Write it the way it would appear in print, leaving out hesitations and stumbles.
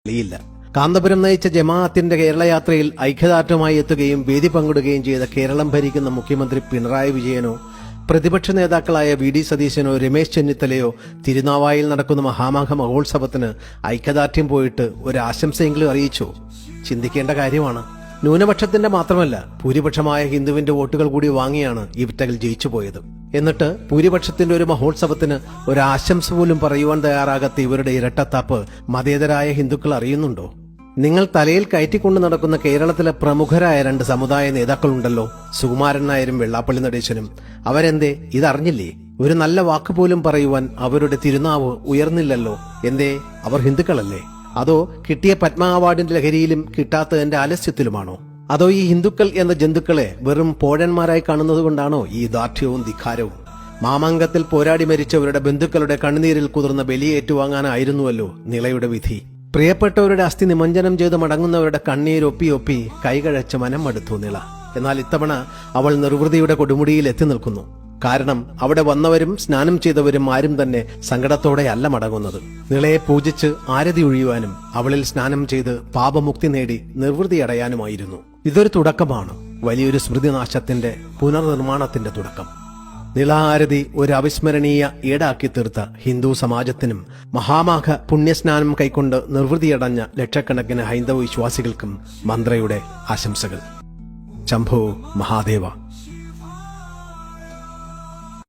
ില്ല. കാന്തപുരം നയിച്ച ജമാഅത്തിന്റെ കേരളയാത്രയിൽ ഐക്യദാർഢ്യമായി എത്തുകയും വേദി പങ്കിടുകയും ചെയ്ത കേരളം ഭരിക്കുന്ന മുഖ്യമന്ത്രി പിണറായി വിജയനോ പ്രതിപക്ഷ നേതാക്കളായ വി.ഡി. സതീശനോ രമേശ് ചെന്നിത്തലയോ തിരുനാവായിൽ നടക്കുന്ന മഹാമാഘ മഹോത്സവത്തിന് ഐക്യദാർഢ്യം പോയിട്ട് ഒരു ആശംസയെങ്കിലും അറിയിച്ചോ? ചിന്തിക്കേണ്ട കാര്യമാണ്. ന്യൂനപക്ഷത്തിന്റെ മാത്രമല്ല, ഭൂരിപക്ഷമായ ഹിന്ദുവിന്റെ വോട്ടുകൾ കൂടി വാങ്ങിയാണ് ഇവറ്റകൾ ജയിച്ചു പോയത്. എന്നിട്ട് ഭൂരിപക്ഷത്തിന്റെ ഒരു മഹോത്സവത്തിന് ഒരു ആശംസ പോലും പറയുവാൻ തയ്യാറാകാത്ത ഇവരുടെ ഇരട്ടത്താപ്പ് മതേതരായ ഹിന്ദുക്കൾ അറിയുന്നുണ്ടോ? നിങ്ങൾ തലയിൽ കയറ്റിക്കൊണ്ട് നടക്കുന്ന കേരളത്തിലെ പ്രമുഖരായ 2 സമുദായ നേതാക്കളുണ്ടല്ലോ, സുകുമാരൻ നായരും വെള്ളാപ്പള്ളി നടേശനും. അവരെന്തേ ഇതറിഞ്ഞില്ലേ? ഒരു നല്ല വാക്കുപോലും പറയുവാൻ അവരുടെ തിരുനാവ് ഉയർന്നില്ലല്ലോ. എന്തേ? അവർ ഹിന്ദുക്കളല്ലേ? അതോ കിട്ടിയ പത്മ അവാർഡിന്റെ ലഹരിയിലും കിട്ടാത്തതിന്റെ ആലസ്യത്തിലുമാണോ? അതോ ഈ ഹിന്ദുക്കൾ എന്ന ജന്തുക്കളെ വെറും പോഴന്മാരായി കാണുന്നത് കൊണ്ടാണോ ഈ ദാർഢ്യവും ധിക്കാരവും? മാമാങ്കത്തിൽ പോരാടി മരിച്ചവരുടെ ബന്ധുക്കളുടെ കണ്ണുനീരിൽ കുതിർന്ന ബലിയേറ്റുവാങ്ങാനായിരുന്നുവല്ലോ നിളയുടെ വിധി. പ്രിയപ്പെട്ടവരുടെ അസ്ഥി നിമഞ്ജനം ചെയ്ത് മടങ്ങുന്നവരുടെ കണ്ണീരൊപ്പി ഒപ്പി കൈകഴച്ച് മനം മടുത്തു നിള. എന്നാൽ ഇത്തവണ അവൾ നിർവൃതിയുടെ കൊടുമുടിയിൽ എത്തി നിൽക്കുന്നു. കാരണം അവിടെ വന്നവരും സ്നാനം ചെയ്തവരും ആരും തന്നെ സങ്കടത്തോടെയല്ല മടങ്ങുന്നത്. നിളയെ പൂജിച്ച് ആരതി ഒഴിയുവാനും അവളിൽ സ്നാനം ചെയ്ത് പാപമുക്തി നേടി നിർവൃതി അടയാനുമായിരുന്നു. ഇതൊരു തുടക്കമാണ്, വലിയൊരു സ്മൃതിനാശത്തിന്റെ പുനർനിർമ്മാണത്തിന്റെ തുടക്കം. നിള ആരതി ഒരു അവിസ്മരണീയ ഈടാക്കി തീർത്ത ഹിന്ദു സമാജത്തിനും മഹാമാഘ പുണ്യസ്നാനം കൈക്കൊണ്ട് നിർവൃതിയടഞ്ഞ ലക്ഷക്കണക്കിന് ഹൈന്ദവ വിശ്വാസികൾക്കും മന്ത്രയുടെ ആശംസകൾ. ശംഭോ മഹാദേവ.